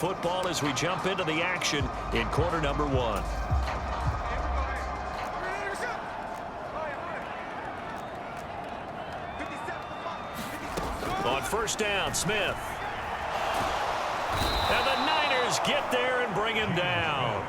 Football as we jump into the action in quarter number one. On first down, Smith. And the Niners get there and bring him down.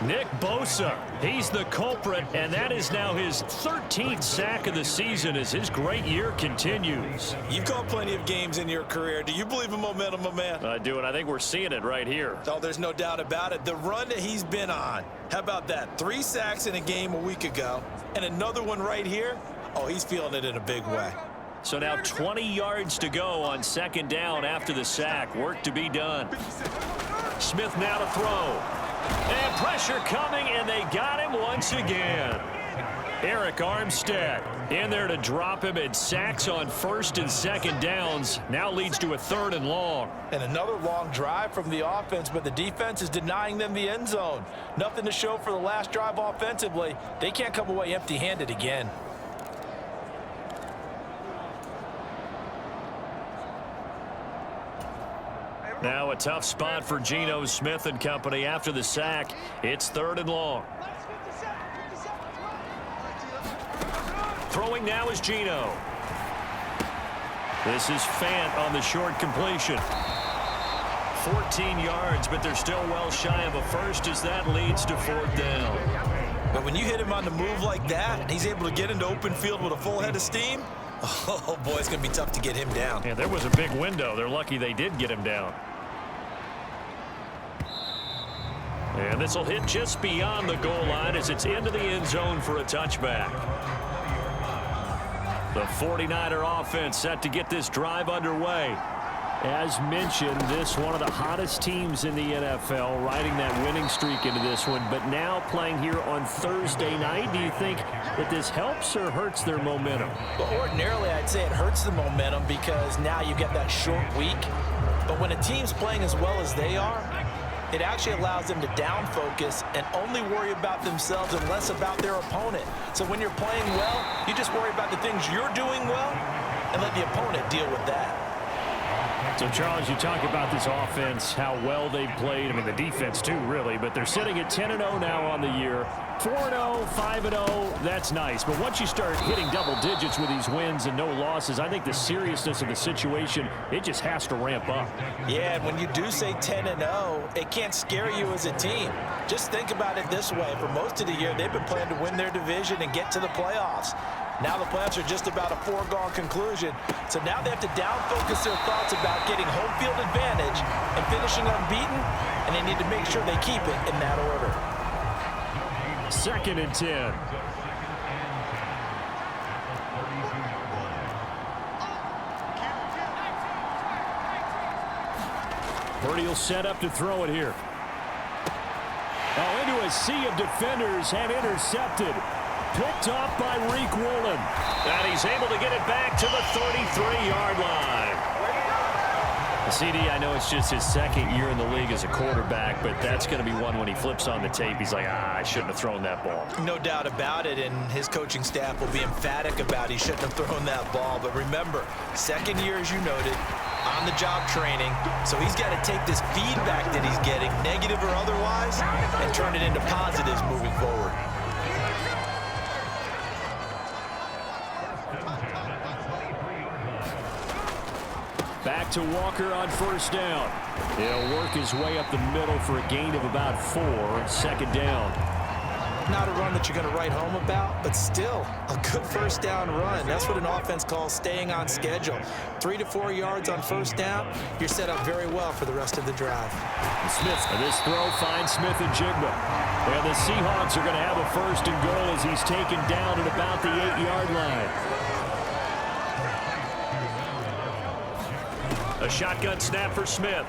Nick Bosa, he's the culprit, and that is now his 13th sack of the season as his great year continues. You've called plenty of games in your career. Do you believe in momentum, my man? I do, and I think we're seeing it right here. Oh, there's no doubt about it. The run that he's been on. How about that? 3 sacks in a game a week ago, and another one right here. Oh, he's feeling it in a big way. So now 20 yards to go on second down after the sack. Work to be done. Smith now to throw. And pressure coming, and they got him once again. Eric Armstead in there to drop him, and sacks on first and second downs now leads to a 3rd and long. And another long drive from the offense, but the defense is denying them the end zone. Nothing to show for the last drive offensively. They can't come away empty-handed again. Now a tough spot for Geno Smith and company after the sack. It's 3rd and long. Throwing now is Geno. This is Fant on the short completion. 14 yards, but they're still well shy of a first as that leads to 4th down. But when you hit him on the move like that, and he's able to get into open field with a full head of steam, oh boy, it's going to be tough to get him down. Yeah, there was a big window. They're lucky they did get him down. And this will hit just beyond the goal line as it's into the end zone for a touchback. The 49er offense set to get this drive underway. As mentioned, this one of the hottest teams in the NFL, riding that winning streak into this one, but now playing here on Thursday night. Do you think that this helps or hurts their momentum? Well, ordinarily, I'd say it hurts the momentum because now you get that short week. But when a team's playing as well as they are, it actually allows them to down focus and only worry about themselves and less about their opponent. So when you're playing well, you just worry about the things you're doing well and let the opponent deal with that. So, Charles, you talk about this offense, how well they've played. I mean, the defense, too, really. But they're sitting at 10-0 now on the year. 4-0, 5-0, that's nice. But once you start hitting double digits with these wins and no losses, I think the seriousness of the situation, it just has to ramp up. Yeah, and when you do say 10-0, it can't scare you as a team. Just think about it this way. For most of the year, they've been playing to win their division and get to the playoffs. Now the playoffs are just about a foregone conclusion. So now they have to down-focus their thoughts about getting home field advantage and finishing unbeaten, and they need to make sure they keep it in that order. 2nd and 10. Purdy will set up to throw it here. Oh, into a sea of defenders and intercepted. Picked off by Reek Woolen. And he's able to get it back to the 33-yard line. CD, I know it's just his 2nd year in the league as a quarterback, but that's going to be one when he flips on the tape. He's like, I shouldn't have thrown that ball. No doubt about it, and his coaching staff will be emphatic about he shouldn't have thrown that ball. But remember, 2nd year, as you noted, on-the-job training. So he's got to take this feedback that he's getting, negative or otherwise, and turn it into positives moving forward. Back to Walker on first down. He'll work his way up the middle for a gain of about 4. 2nd down. Not a run that you're going to write home about, but still a good first down run. That's what an offense calls staying on schedule. 3 to 4 yards on first down, you're set up very well for the rest of the drive. Smith, this throw finds Smith and Jigba. And the Seahawks are going to have a 1st and goal as he's taken down at about the 8-yard line. A shotgun snap for Smith.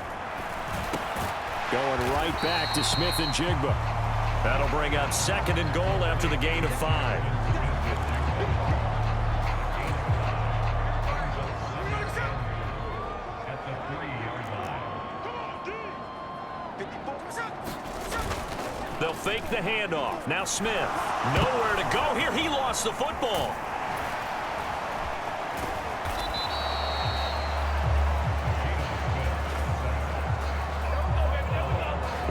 Going right back to Smith and Jigba. That'll bring up 2nd and goal after the gain of 5. They'll fake the handoff. Now Smith. Nowhere to go here. He lost the football.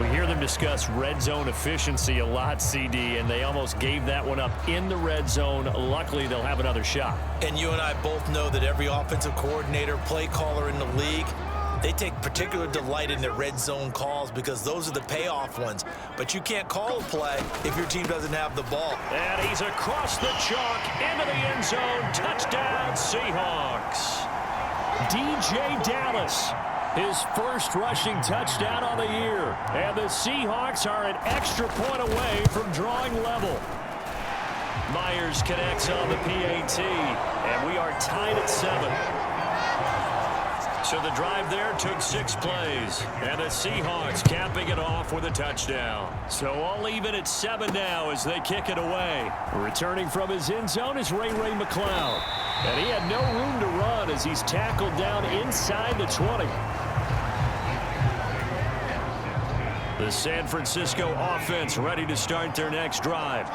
We hear them discuss red zone efficiency a lot, CD, and they almost gave that one up in the red zone. Luckily, they'll have another shot. And you and I both know that every offensive coordinator, play caller in the league, they take particular delight in their red zone calls because those are the payoff ones. But you can't call a play if your team doesn't have the ball. And he's across the chalk into the end zone. Touchdown, Seahawks. DJ Dallas, his first rushing touchdown on the year. And the Seahawks are an extra point away from drawing level. Myers connects on the PAT, and we are tied at 7. So the drive there took 6 plays, and the Seahawks capping it off with a touchdown. So all even at 7 now as they kick it away. Returning from his end zone is Ray McCloud. And he had no room to run as he's tackled down inside the 20. The San Francisco offense ready to start their next drive.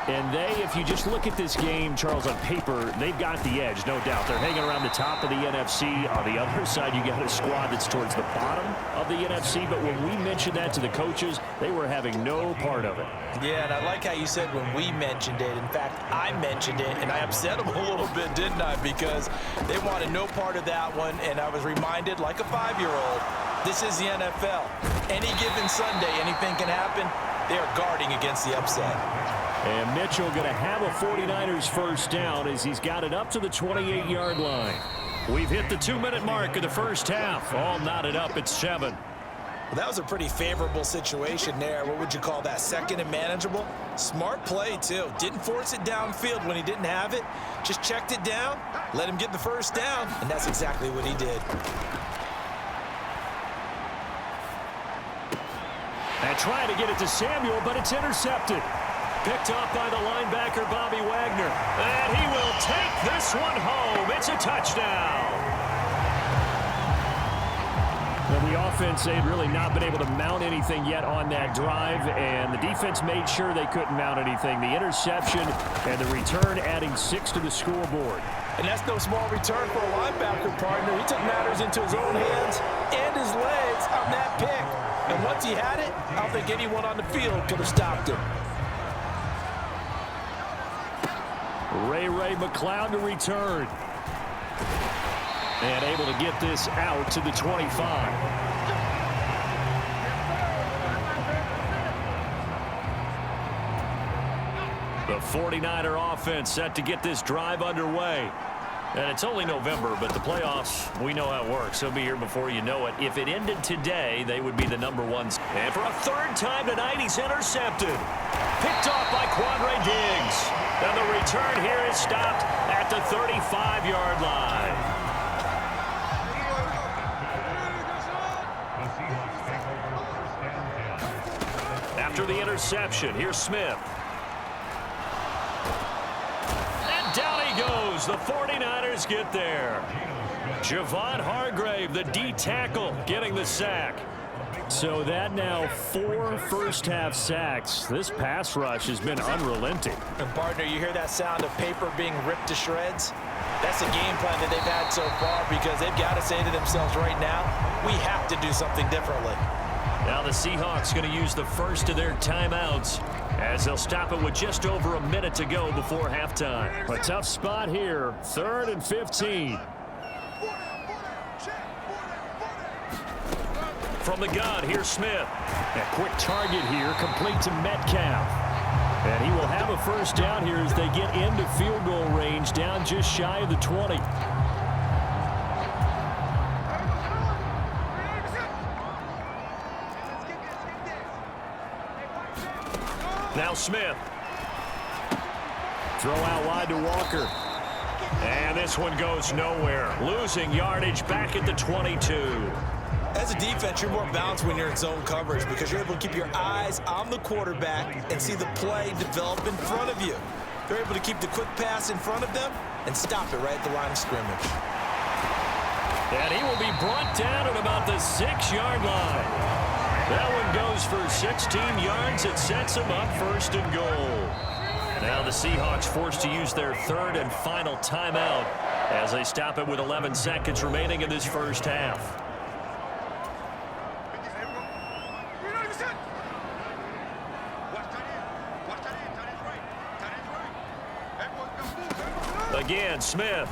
And they, if you just look at this game, Charles, on paper, they've got the edge, no doubt. They're hanging around the top of the NFC. On the other side, you got a squad that's towards the bottom of the NFC. But when we mentioned that to the coaches, they were having no part of it. Yeah, and I like how you said when we mentioned it. In fact, I mentioned it, and I upset them a little bit, didn't I? Because they wanted no part of that one, and I was reminded, like a 5-year-old, this is the NFL. Any given Sunday, anything can happen. They are guarding against the upset. And Mitchell going to have a 49ers first down as he's got it up to the 28-yard line. We've hit the 2-minute mark of the first half. All knotted up at 7. Well, that was a pretty favorable situation there. What would you call that? Second and manageable? Smart play, too. Didn't force it downfield when he didn't have it. Just checked it down, let him get the first down, and that's exactly what he did. And trying to get it to Samuel, but it's intercepted. Picked off by the linebacker, Bobby Wagner. And he will take this one home. It's a touchdown. Well, the offense, they'd really not been able to mount anything yet on that drive, and the defense made sure they couldn't mount anything. The interception and the return adding 6 to the scoreboard. And that's no small return for a linebacker, partner. He took matters into his own hands and his legs on that pick. And once he had it, I don't think anyone on the field could have stopped him. Ray McCloud to return. And able to get this out to the 25. The 49er offense set to get this drive underway. And it's only November, but the playoffs, we know how it works. They'll be here before you know it. If it ended today, they would be the #1. And for a 3rd time tonight, he's intercepted. Picked off by Quandre Diggs. And the return here is stopped at the 35-yard line. After the interception, here's Smith. And down he goes. The 49ers get there. Javon Hargrave, the D tackle, getting the sack. So that now 4 first-half sacks. This pass rush has been unrelenting. And, partner, you hear that sound of paper being ripped to shreds? That's the game plan that they've had so far because they've got to say to themselves right now, we have to do something differently. Now the Seahawks going to use the first of their timeouts as they'll stop it with just over a minute to go before halftime. A tough spot here, 3rd and 15. From the gun, here's Smith. A quick target here, complete to Metcalf. And he will have a first down here as they get into field goal range, down just shy of the 20. Now Smith. Throw out wide to Walker. And this one goes nowhere. Losing yardage back at the 22. As a defense, you're more balanced when you're in zone coverage because you're able to keep your eyes on the quarterback and see the play develop in front of you. They're able to keep the quick pass in front of them and stop it right at the line of scrimmage. And he will be brought down at about the 6-yard line. That one goes for 16 yards. It sets him up 1st and goal. Now the Seahawks forced to use their 3rd and final timeout as they stop it with 11 seconds remaining in this first half. Again, Smith.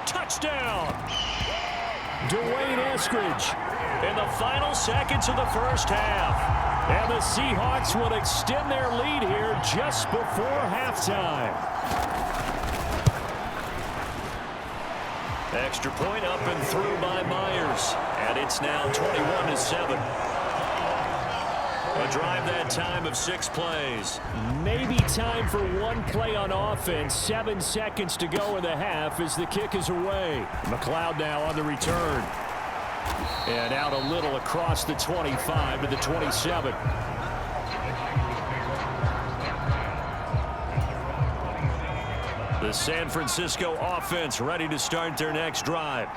Touchdown! Dwayne Eskridge in the final seconds of the first half. And the Seahawks will extend their lead here just before halftime. Extra point up and through by Myers. And it's now 21-7. A drive that time of 6 plays. Maybe time for one play on offense. 7 seconds to go in the half as the kick is away. McLeod now on the return. And out a little across the 25 to the 27. The San Francisco offense ready to start their next drive.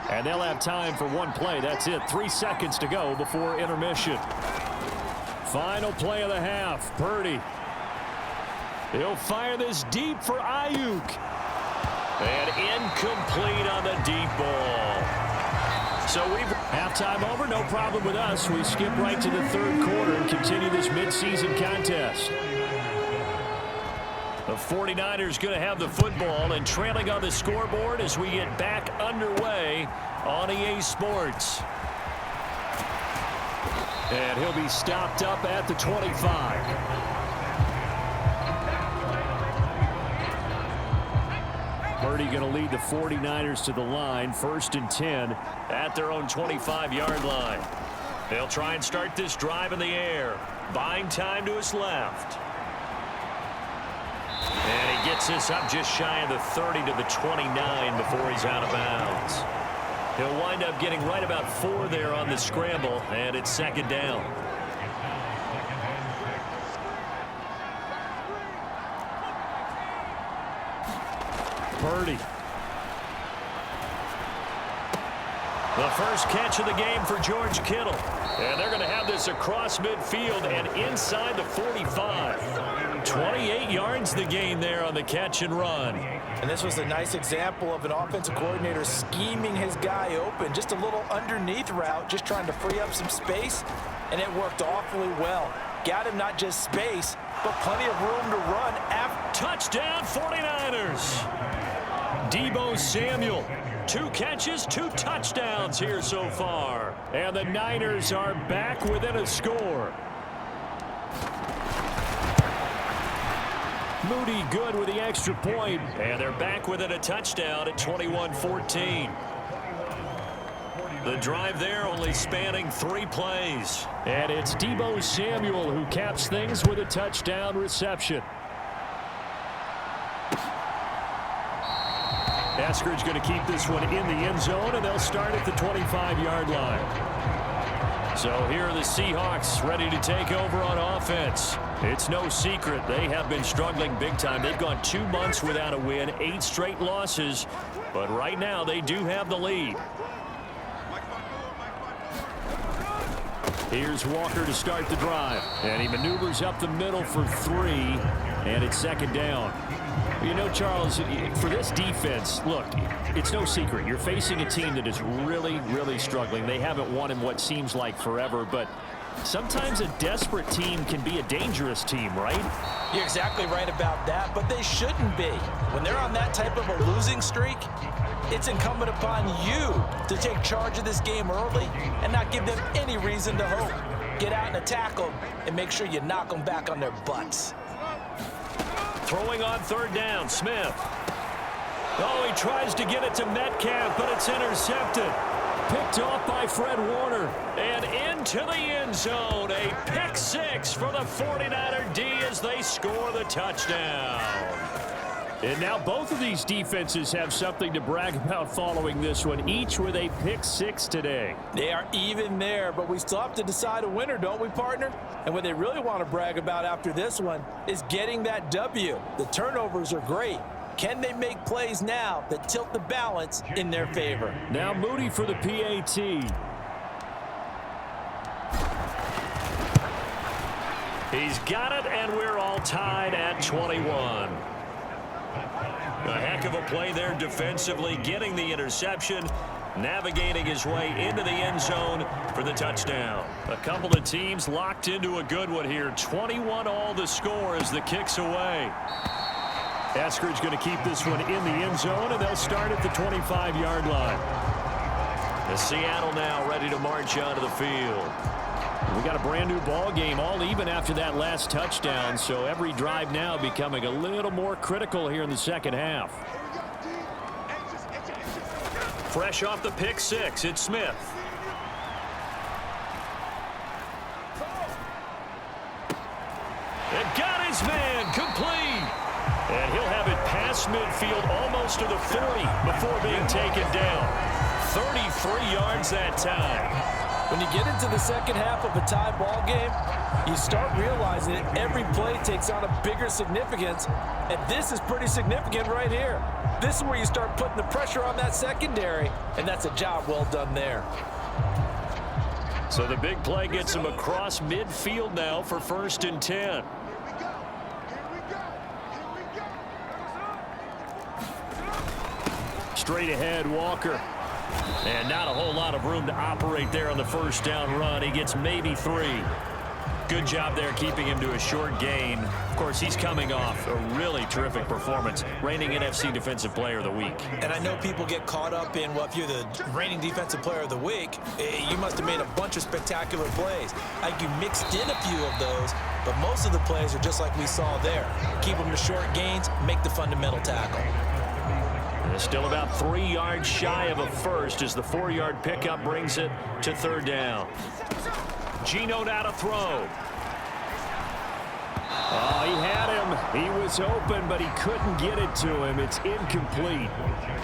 And they'll have time for one play. That's it. 3 seconds to go before intermission. Final play of the half. Purdy. He'll fire this deep for Ayuk. And incomplete on the deep ball. So we've halftime over. No problem with us. We skip right to the third quarter and continue this midseason contest. The 49ers going to have the football and trailing on the scoreboard as we get back underway on EA Sports. And he'll be stopped up at the 25. Purdy going to lead the 49ers to the line. 1st and 10 at their own 25-yard line. They'll try and start this drive in the air. Buying time to his left. And he gets this up just shy of the 30 to the 29 before he's out of bounds. He'll wind up getting right about 4 there on the scramble, and it's 2nd down. Purdy. The first catch of the game for George Kittle. And they're going to have this across midfield and inside the 45. 28 yards the gain there on the catch and run. And this was a nice example of an offensive coordinator scheming his guy open. Just a little underneath route, just trying to free up some space. And it worked awfully well. Got him not just space, but plenty of room to run. Touchdown 49ers. Deebo Samuel. 2 catches, 2 touchdowns here so far. And the Niners are back within a score. Moody good with the extra point. And they're back within a touchdown at 21-14. The drive there only spanning 3 plays. And it's Deebo Samuel who caps things with a touchdown reception. Eskridge going to keep this one in the end zone, and they'll start at the 25-yard line. So here are the Seahawks ready to take over on offense. It's no secret they have been struggling big time. They've gone 2 months without a win, 8 straight losses, but right now they do have the lead. Here's Walker to start the drive, and he maneuvers up the middle for 3, and it's 2nd down. You know, Charles, for this defense, look, it's no secret. You're facing a team that is really, really struggling. They haven't won in what seems like forever, but sometimes a desperate team can be a dangerous team, right? You're exactly right about that, but they shouldn't be. When they're on that type of a losing streak, it's incumbent upon you to take charge of this game early and not give them any reason to hope. Get out and attack them and make sure you knock them back on their butts. Throwing on 3rd down, Smith. Oh, he tries to get it to Metcalf, but it's intercepted. Picked off by Fred Warner. And into the end zone. A pick 6 for the 49er D as they score the touchdown. And now both of these defenses have something to brag about following this one, each with a pick 6 today. They are even there, but we still have to decide a winner, don't we, partner? And what they really want to brag about after this one is getting that W. The turnovers are great. Can they make plays now that tilt the balance in their favor? Now Moody for the PAT. He's got it, and we're all tied at 21. A heck of a play there defensively, getting the interception. navigating his way into the end zone for the touchdown. A couple of teams locked into a good one here. 21 all the score as the kick's away. Eskridge going to keep this one in the end zone, and they'll start at the 25-yard line. The Seattle now ready to march onto the field. We got a brand new ball game, all even after that last touchdown, so every drive now becoming a little more critical here in the second half. Fresh off the pick six, it's Smith. And got his man complete. And he'll have it past midfield almost to the 40 before being taken down. 33 yards that time. When you get into the second half of a tie ball game, you start realizing that every play takes on a bigger significance, and this is pretty significant right here. This is where you start putting the pressure on that secondary, and that's a job well done there. So the big play gets him across midfield now for 1st and 10. Straight ahead, Walker. And not a whole lot of room to operate there on the first down run. He gets maybe 3. Good job there keeping him to a short gain. Of course, he's coming off a really terrific performance, reigning NFC Defensive Player of the Week. And I know people get caught up in, well, if you're the reigning Defensive Player of the Week, you must have made a bunch of spectacular plays. I think you mixed in a few of those, but most of the plays are just like we saw there. Keep them to short gains, make the fundamental tackle. They're still about 3 yards shy of a first as the 4-yard pickup brings it to 3rd down. Geno now to throw. Oh, he had him. He was open, but he couldn't get it to him. It's incomplete.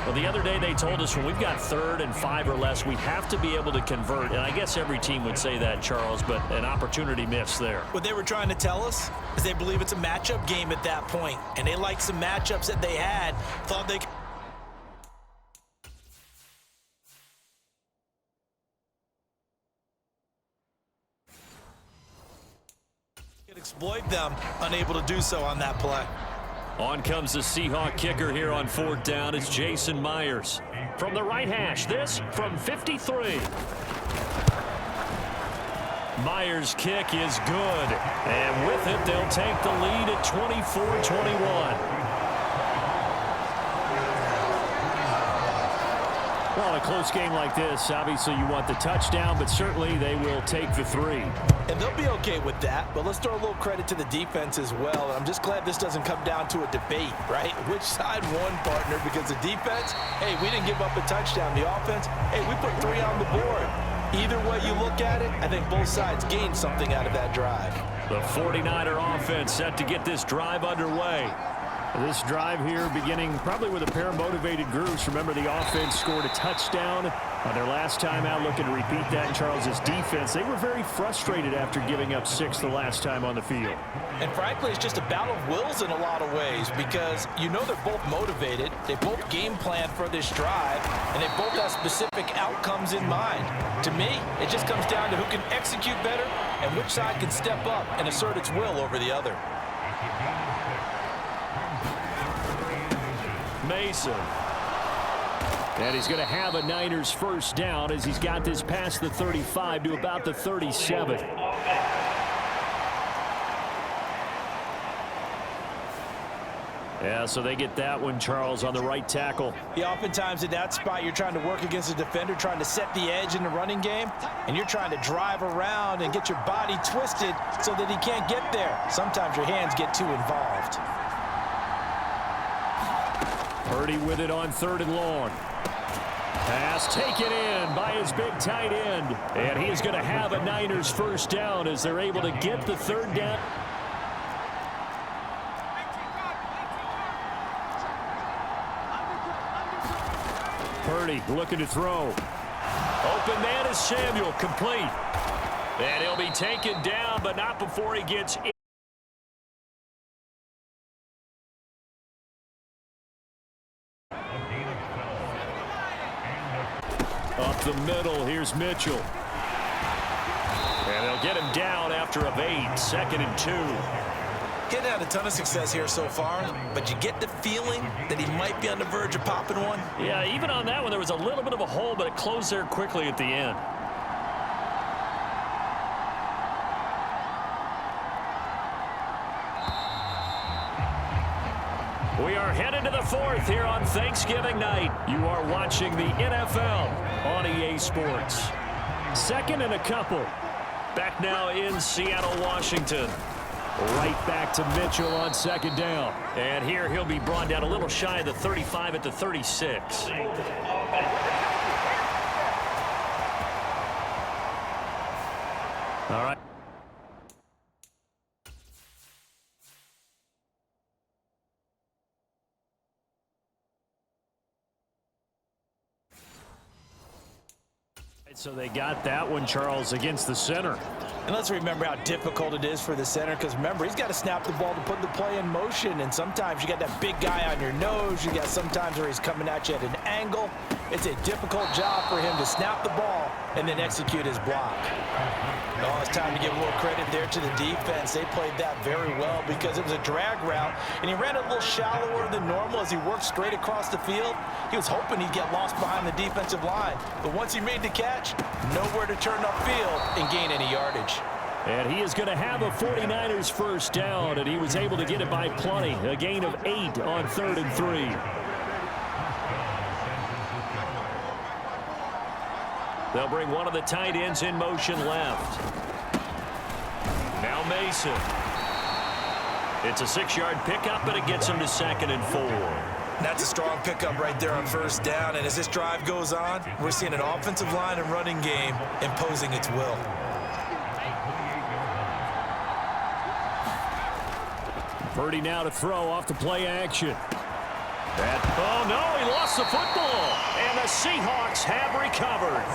Well, the other day they told us when we've got 3rd and 5 or less, we have to be able to convert. And I guess every team would say that, Charles, but an opportunity missed there. What they were trying to tell us is they believe it's a matchup game at that point. And they liked some matchups that they had, thought they could exploit them, unable to do so on that play. On comes the Seahawk kicker here on 4th down. It's Jason Myers. From the right hash, this from 53. Myers' kick is good. And with it, they'll take the lead at 24-21. Well, a close game like this, obviously you want the touchdown, but certainly they will take the 3. And they'll be okay with that, but let's throw a little credit to the defense as well. I'm just glad this doesn't come down to a debate, right? Which side won, partner? Because the defense, hey, we didn't give up a touchdown. The offense, hey, we put 3 on the board. Either way you look at it, I think both sides gained something out of that drive. The 49er offense set to get this drive underway. This drive here beginning probably with a pair of motivated groups. Remember, the offense scored a touchdown on their last time out. Looking to repeat that in Charles's defense. They were very frustrated after giving up 6 the last time on the field. And frankly, it's just a battle of wills in a lot of ways because you know they're both motivated. They both game plan for this drive, and they both have specific outcomes in mind. To me, it just comes down to who can execute better and which side can step up and assert its will over the other. Mason. And he's going to have a Niners first down as he's got this past the 35 to about the 37. Yeah, so they get that one, Charles, on the right tackle. Yeah, oftentimes in that spot, you're trying to work against a defender, trying to set the edge in the running game, and you're trying to drive around and get your body twisted so that he can't get there. Sometimes your hands get too involved. Purdy with it on 3rd and long. Pass taken in by his big tight end. And he is going to have a Niners first down as they're able to get the 3rd down. Purdy looking to throw. Open man is Samuel, complete. And he'll be taken down, but not before he gets in. Up the middle, here's Mitchell. And they'll get him down after a 8, 2nd and 2. He hasn't had a ton of success here so far, but you get the feeling that he might be on the verge of popping one. Yeah, even on that one, there was a little bit of a hole, but it closed there quickly at the end. We are headed to the fourth here on Thanksgiving night. You are watching the NFL on EA Sports. Second and a couple. Back now in Seattle, Washington. Right back to Mitchell on second down. And here he'll be brought down a little shy of the 35 at the 36. All right. So they got that one, Charles, against the center. And let's remember how difficult it is for the center, because remember, he's got to snap the ball to put the play in motion, and sometimes you got that big guy on your nose. You got sometimes where he's coming at you at an angle. It's a difficult job for him to snap the ball and then execute his block. Oh, it's time to give a little credit there to the defense. They played that very well because it was a drag route, and he ran a little shallower than normal as he worked straight across the field. He was hoping he'd get lost behind the defensive line, but once he made the catch, nowhere to turn upfield and gain any yardage. And he is going to have a 49ers first down, and he was able to get it by plenty. A gain of 8 on 3rd and 3. They'll bring one of the tight ends in motion left. Now Mason. It's a 6-yard pickup, but it gets him to 2nd and 4. That's a strong pickup right there on first down, and as this drive goes on, we're seeing an offensive line and running game imposing its will. Purdy now to throw off the play action. Oh, no, he lost the football. And the Seahawks have recovered.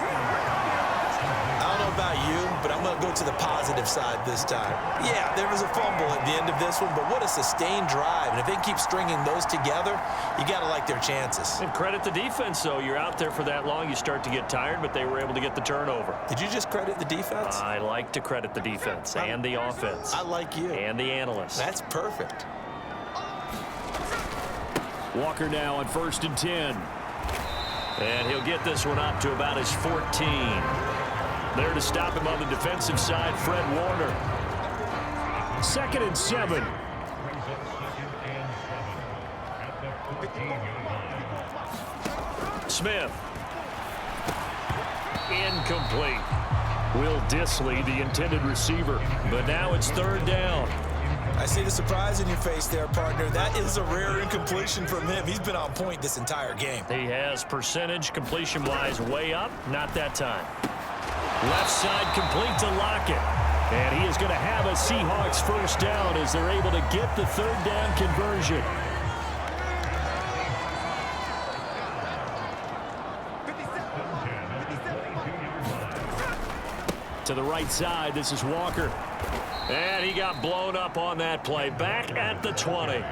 I don't know about you, but I'm going to go to the positive side this time. Yeah, there was a fumble at the end of this one, but what a sustained drive. And if they keep stringing those together, you got to like their chances. And credit the defense, though. You're out there for that long, you start to get tired, but they were able to get the turnover. Did you just credit the defense? I like to credit the defense and the offense. I like you. And the analysts. That's perfect. Walker now on 1st and 10. And he'll get this one up to about his 14. There to stop him on the defensive side, Fred Warner. 2nd and 7. Smith. Incomplete. Will Dissly, the intended receiver. But now it's 3rd down. I see the surprise in your face there, partner. That is a rare incompletion from him. He's been on point this entire game. He has percentage completion-wise way up. Not that time. Left side complete to Lockett. And he is going to have a Seahawks first down as they're able to get the 3rd down conversion. To the right side, this is Walker. And he got blown up on that play. Back at the 20.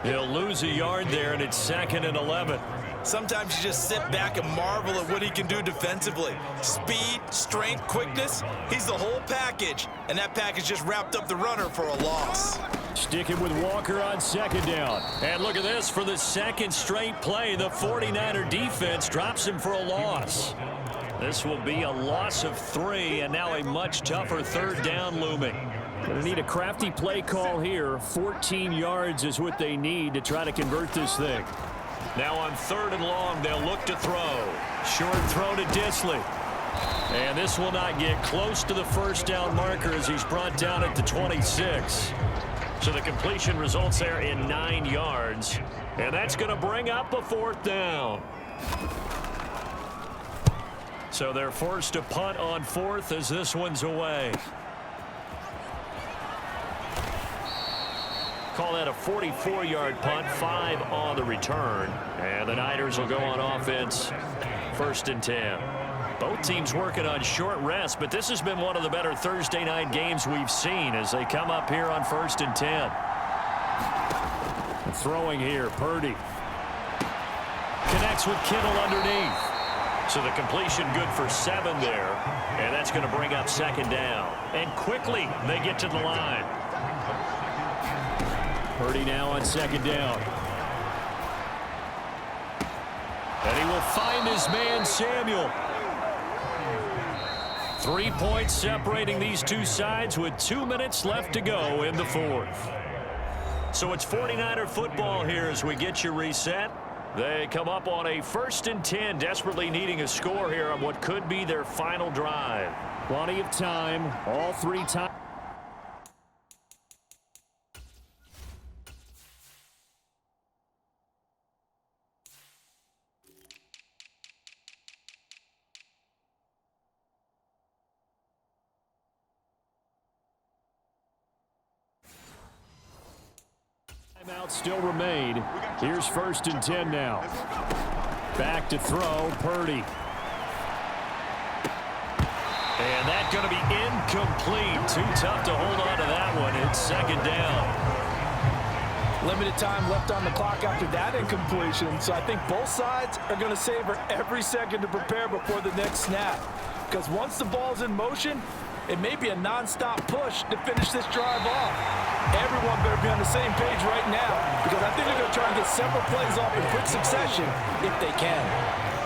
He'll lose a yard there, and it's 2nd and 11. Sometimes you just sit back and marvel at what he can do defensively. Speed, strength, quickness, he's the whole package. And that package just wrapped up the runner for a loss. Sticking with Walker on 2nd down. And look at this, for the 2nd straight play, the 49er defense drops him for a loss. This will be a loss of 3, and now a much tougher 3rd down looming. Going to need a crafty play call here. 14 yards is what they need to try to convert this thing. Now on 3rd and long, they'll look to throw. Short throw to Dissly. And this will not get close to the first down marker as he's brought down at the 26. So the completion results there in 9 yards. And that's going to bring up a 4th down. So they're forced to punt on 4th as this one's away. Call that a 44-yard punt, 5 on the return. And the Niners will go on offense, 1st and 10. Both teams working on short rest, but this has been one of the better Thursday night games we've seen as they come up here on 1st and 10. Throwing here, Purdy. Connects with Kittle underneath. So the completion good for 7 there. And that's going to bring up 2nd down. And quickly they get to the line. Purdy now on second down. And he will find his man, Samuel. 3 points separating these two sides with 2 minutes left to go in the fourth. So it's 49er football here as we get you reset. They come up on a 1st and 10, desperately needing a score here on what could be their final drive. Plenty of time, all 3 times. Timeouts still remain. Here's 1st and 10 now. Back to throw, Purdy. And that's going to be incomplete. Too tough to hold on to that one. It's 2nd down. Limited time left on the clock after that incompletion, so I think both sides are going to savor every second to prepare before the next snap. Because once the ball's in motion, it may be a non-stop push to finish this drive off. Everyone better be on the same page right now, because I think they're going to try and get several plays off in quick succession if they can.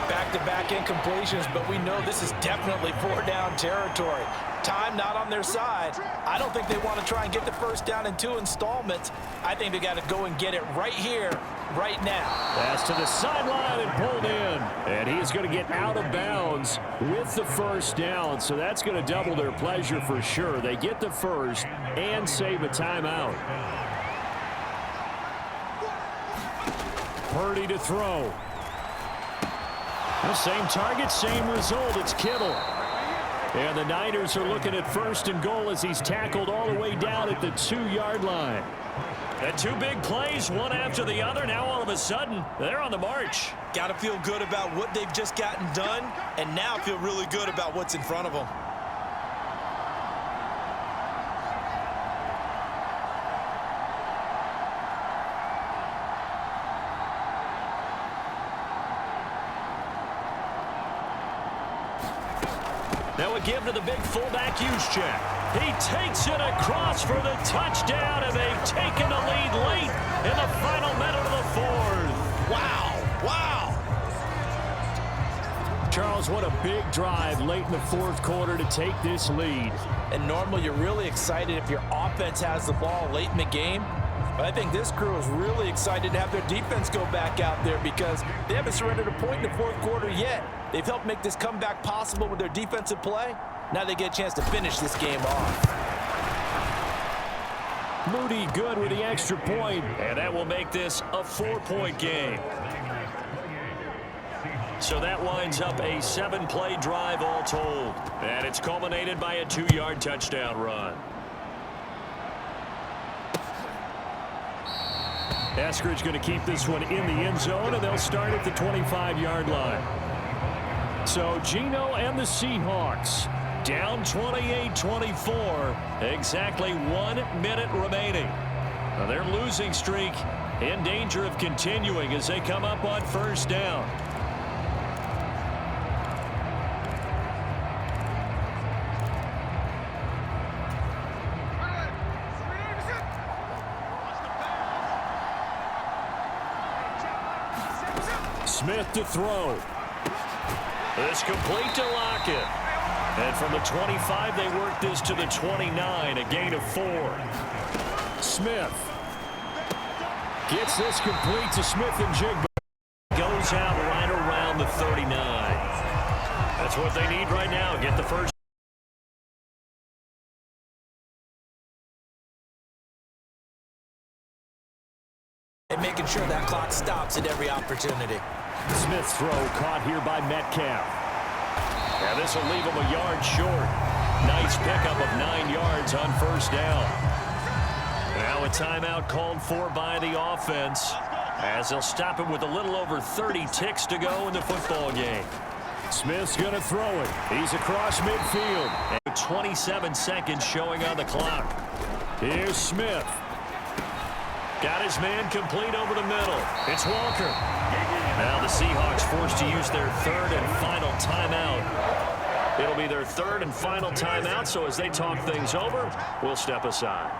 Back-to-back incompletions, but we know this is definitely 4-down territory. Time not on their side. I don't think they want to try and get the 1st down in 2 installments. I think they got to go and get it right here, right now. Pass to the sideline and pulled in. And he's going to get out of bounds with the 1st down. So that's going to double their pleasure for sure. They get the 1st and save a timeout. Purdy to throw. The same target, same result. It's Kittle. And the Niners are looking at 1st and goal as he's tackled all the way down at the 2-yard line. And 2 big plays, one after the other. Now all of a sudden, they're on the march. Got to feel good about what they've just gotten done, and now feel really good about what's in front of them. Now a give to the big fullback Juszczyk. He takes it across for the touchdown, and they've taken the lead late in the final minute of the 4th. Wow, wow. Charles, what a big drive late in the 4th quarter to take this lead. And normally you're really excited if your offense has the ball late in the game. But I think this crew is really excited to have their defense go back out there because they haven't surrendered a point in the 4th quarter yet. They've helped make this comeback possible with their defensive play. Now they get a chance to finish this game off. Moody good with the extra point, and that will make this a 4-point game. So that winds up a 7-play drive all told. And it's culminated by a 2-yard touchdown run. Eskridge going to keep this one in the end zone, and they'll start at the 25-yard line. So Geno and the Seahawks down 28-24. Exactly 1 minute remaining. Now their losing streak in danger of continuing as they come up on 1st down. Smith to throw. This complete to Lockett. And from the 25, they work this to the 29, a gain of 4. Smith gets this complete to Smith and Jigba. Goes out right around the 39. That's what they need right now. Get the 1st. And making sure that clock stops at every opportunity. Smith's throw caught here by Metcalf. And this will leave him a yard short. Nice pickup of 9 yards on 1st down. Now a timeout called for by the offense as they'll stop him with a little over 30 ticks to go in the football game. Smith's going to throw it. He's across midfield. And 27 seconds showing on the clock. Here's Smith. Got his man complete over the middle. It's Walker. Now the Seahawks forced to use their 3rd and final timeout. It'll be their 3rd and final timeout, so as they talk things over, we'll step aside.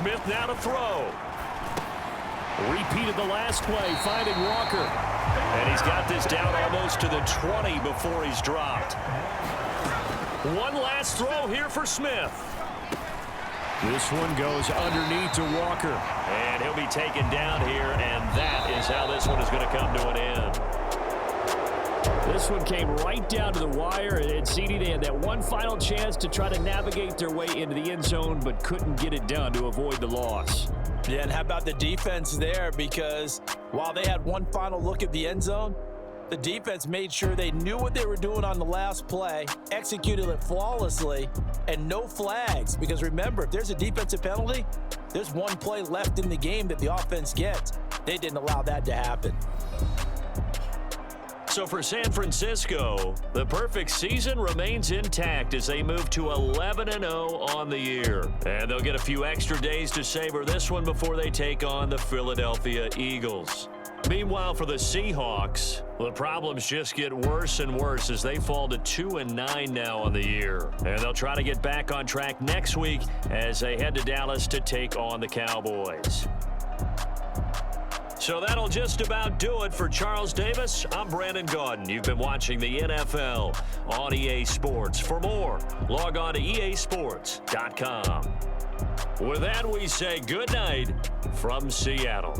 Smith now to throw. Repeated the last play, finding Walker. And he's got this down almost to the 20 before he's dropped. One last throw here for Smith. This one goes underneath to Walker. And he'll be taken down here, and that is how this one is going to come to an end. This one came right down to the wire, and CD, they had that one final chance to try to navigate their way into the end zone, but couldn't get it done to avoid the loss. Yeah, and how about the defense there? Because while they had one final look at the end zone, the defense made sure they knew what they were doing on the last play, executed it flawlessly, and no flags. Because remember, if there's a defensive penalty, there's one play left in the game that the offense gets. They didn't allow that to happen. So for San Francisco, the perfect season remains intact as they move to 11-0 on the year. And they'll get a few extra days to savor this one before they take on the Philadelphia Eagles. Meanwhile, for the Seahawks, the problems just get worse and worse as they fall to 2-9 now on the year. And they'll try to get back on track next week as they head to Dallas to take on the Cowboys. So that'll just about do it for Charles Davis. I'm Brandon Gaudin. You've been watching the NFL on EA Sports. For more, log on to easports.com. With that, we say good night from Seattle.